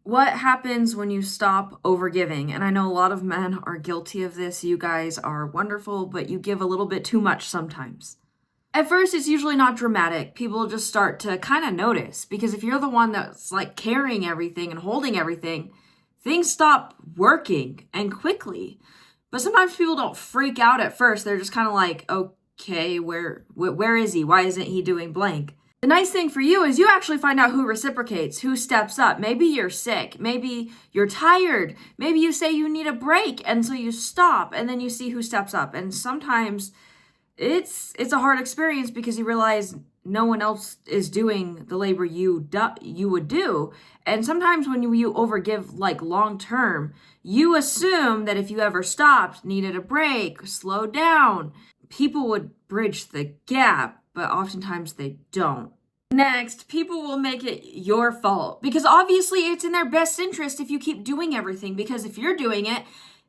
What happens when you stop overgiving? And I know a lot of men are guilty of this. You guys are wonderful, but you give a little bit too much sometimes. At first, it's usually not dramatic. People just start to kind of notice because if you're the one that's like carrying everything and holding everything, things stop working and quickly. But sometimes people don't freak out at first. They're just kind of like, okay, where is he? Why isn't he doing blank? The nice thing for you is you actually find out who reciprocates, who steps up. Maybe you're sick. Maybe you're tired. Maybe you say you need a break. And so you stop and then you see who steps up. And sometimes it's a hard experience because you realize no one else is doing the labor you would do. And sometimes when you overgive like long term, you assume that if you ever stopped, needed a break, slowed down, people would bridge the gap, but oftentimes they don't. Next, people will make it your fault because obviously it's in their best interest if you keep doing everything, because if you're doing it,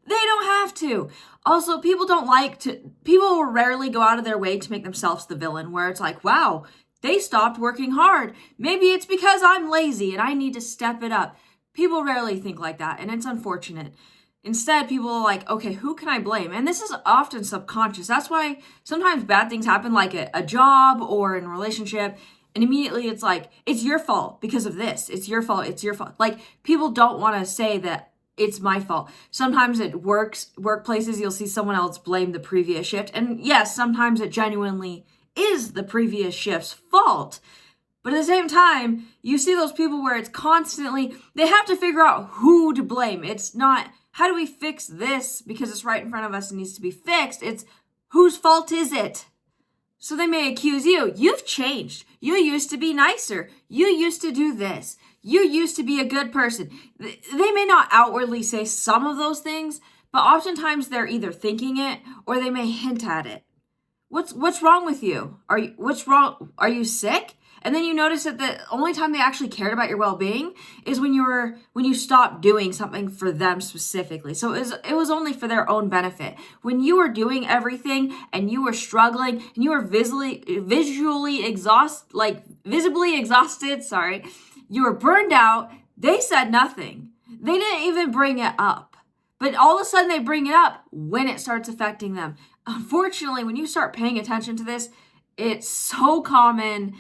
they don't have to. Also, people will rarely go out of their way to make themselves the villain, where it's like, wow, they stopped working hard. Maybe it's because I'm lazy and I need to step it up. People rarely think like that, and it's unfortunate. Instead, people are like, okay, who can I blame? And this is often subconscious. That's why sometimes bad things happen, like a job or in a relationship, and immediately it's like, it's your fault because of this. It's your fault. It's your fault. Like, people don't want to say that it's my fault. Sometimes at workplaces, you'll see someone else blame the previous shift. And yes, sometimes it genuinely is the previous shift's fault. But at the same time, you see those people where it's constantly, they have to figure out who to blame. It's not, how do we fix this because it's right in front of us and needs to be fixed? It's, whose fault is it? So they may accuse you. You've changed. You used to be nicer. You used to do this. You used to be a good person. They may not outwardly say some of those things, but oftentimes they're either thinking it or they may hint at it. What's wrong with you? What's wrong? Are you sick? And then you notice that the only time they actually cared about your well-being is when you stopped doing something for them specifically. So it was only for their own benefit. When you were doing everything and you were struggling and you were visibly exhausted, sorry, you were burned out, they said nothing. They didn't even bring it up. But all of a sudden they bring it up when it starts affecting them. Unfortunately, when you start paying attention to this, it's so common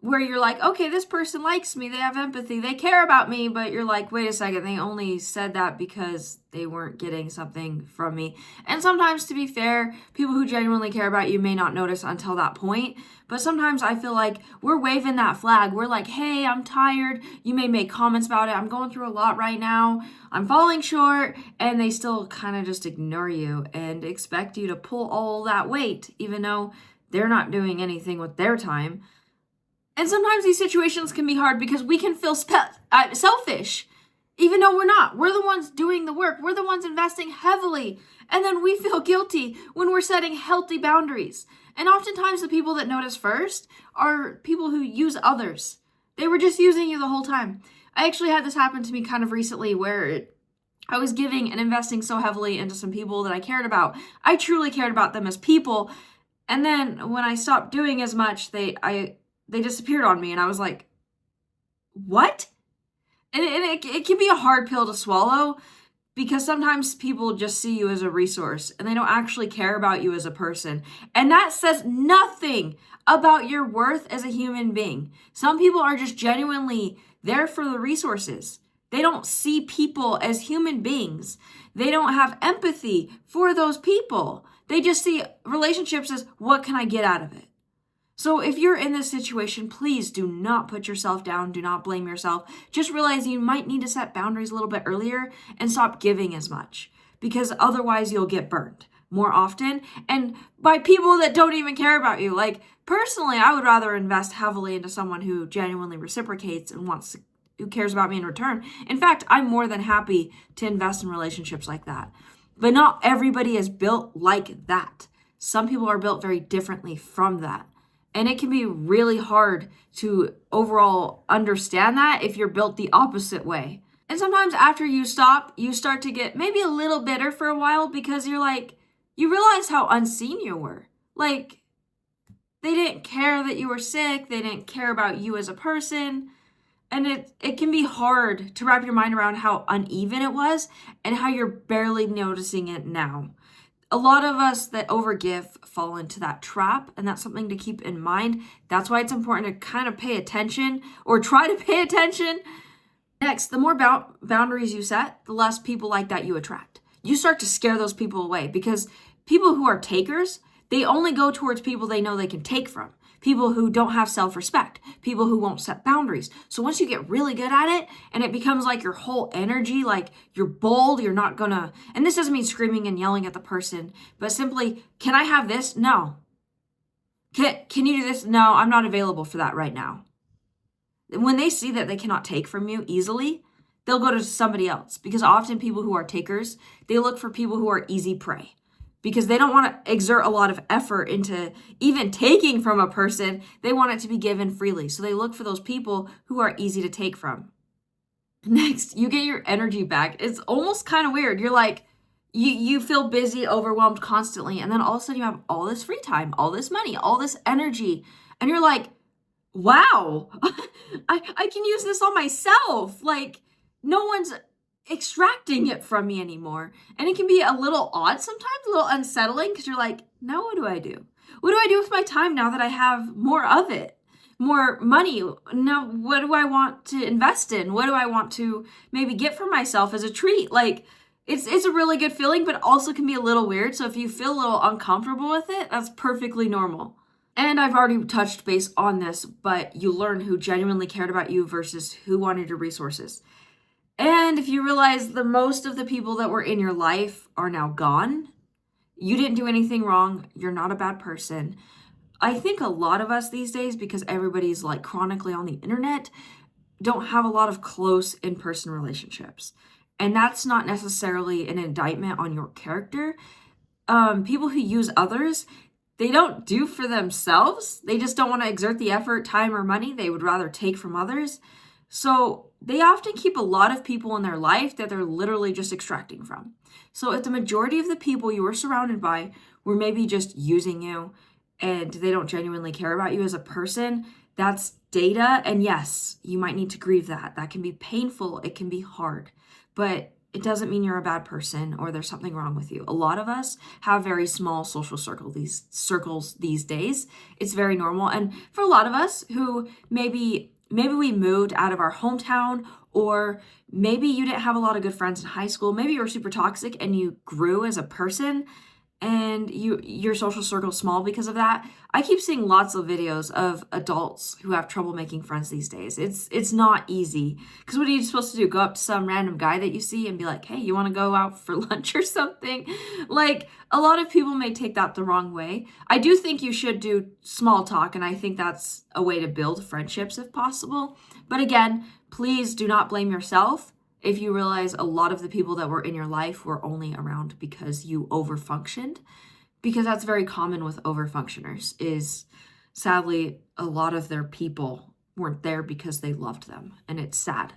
where you're like, okay, this person likes me, they have empathy, they care about me, but you're like, wait a second, they only said that because they weren't getting something from me. And sometimes, to be fair, people who genuinely care about you may not notice until that point, but sometimes I feel like we're waving that flag. We're like, hey, I'm tired. You may make comments about it. I'm going through a lot right now. I'm falling short. And they still kind of just ignore you and expect you to pull all that weight, even though they're not doing anything with their time. And sometimes these situations can be hard because we can feel selfish, even though we're not. We're the ones doing the work. We're the ones investing heavily. And then we feel guilty when we're setting healthy boundaries. And oftentimes the people that notice first are people who use others. They were just using you the whole time. I actually had this happen to me kind of recently where I was giving and investing so heavily into some people that I cared about. I truly cared about them as people. And then when I stopped doing as much, they disappeared on me, and I was like, what? And it can be a hard pill to swallow because sometimes people just see you as a resource and they don't actually care about you as a person. And that says nothing about your worth as a human being. Some people are just genuinely there for the resources. They don't see people as human beings. They don't have empathy for those people. They just see relationships as, what can I get out of it? So if you're in this situation, please do not put yourself down. Do not blame yourself. Just realize you might need to set boundaries a little bit earlier and stop giving as much, because otherwise you'll get burned more often and by people that don't even care about you. Like, personally, I would rather invest heavily into someone who genuinely reciprocates and who cares about me in return. In fact, I'm more than happy to invest in relationships like that. But not everybody is built like that. Some people are built very differently from that. And it can be really hard to overall understand that if you're built the opposite way. And sometimes after you stop, you start to get maybe a little bitter for a while because you're like, you realize how unseen you were. Like, they didn't care that you were sick. They didn't care about you as a person. And it can be hard to wrap your mind around how uneven it was and how you're barely noticing it now. A lot of us that overgive fall into that trap, and that's something to keep in mind. That's why it's important to kind of pay attention or try to pay attention. Next, the more boundaries you set, the less people like that you attract. You start to scare those people away because people who are takers, they only go towards people they know they can take from. People who don't have self-respect, people who won't set boundaries. So once you get really good at it and it becomes like your whole energy, like you're bold, you're not gonna, and this doesn't mean screaming and yelling at the person, but simply, can I have this? No. Can you do this? No, I'm not available for that right now. When they see that they cannot take from you easily, they'll go to somebody else because often people who are takers, they look for people who are easy prey, because they don't want to exert a lot of effort into even taking from a person. They want it to be given freely. So they look for those people who are easy to take from. Next, you get your energy back. It's almost kind of weird. You're like, you feel busy, overwhelmed constantly. And then all of a sudden you have all this free time, all this money, all this energy. And you're like, wow, I can use this on myself. Like, no one's extracting it from me anymore. And it can be a little odd sometimes, a little unsettling, because you're like, now what do I do? What do I do with my time now that I have more of it? More money? Now, what do I want to invest in? What do I want to maybe get for myself as a treat? Like, it's a really good feeling, but also can be a little weird. So if you feel a little uncomfortable with it, that's perfectly normal. And I've already touched base on this, but you learn who genuinely cared about you versus who wanted your resources. And if you realize the most of the people that were in your life are now gone, you didn't do anything wrong, you're not a bad person. I think a lot of us these days, because everybody's like chronically on the internet, don't have a lot of close in-person relationships. And that's not necessarily an indictment on your character. People who use others, they don't do for themselves. They just don't want to exert the effort, time, or money. They would rather take from others. So they often keep a lot of people in their life that they're literally just extracting from. So if the majority of the people you were surrounded by were maybe just using you and they don't genuinely care about you as a person, that's data. And yes, you might need to grieve that. That can be painful. It can be hard, but it doesn't mean you're a bad person or there's something wrong with you. A lot of us have very small social circles these days. It's very normal. And for a lot of us who maybe we moved out of our hometown, or maybe you didn't have a lot of good friends in high school. Maybe you were super toxic and you grew as a person and your social circle's small because of that. I keep seeing lots of videos of adults who have trouble making friends these days. It's not easy, because what are you supposed to do? Go up to some random guy that you see and be like, hey, you want to go out for lunch or something? Like, a lot of people may take that the wrong way. I do think you should do small talk, and I think that's a way to build friendships if possible. But again, please do not blame yourself if you realize a lot of the people that were in your life were only around because you overfunctioned, because that's very common with overfunctioners, is sadly a lot of their people weren't there because they loved them, and it's sad.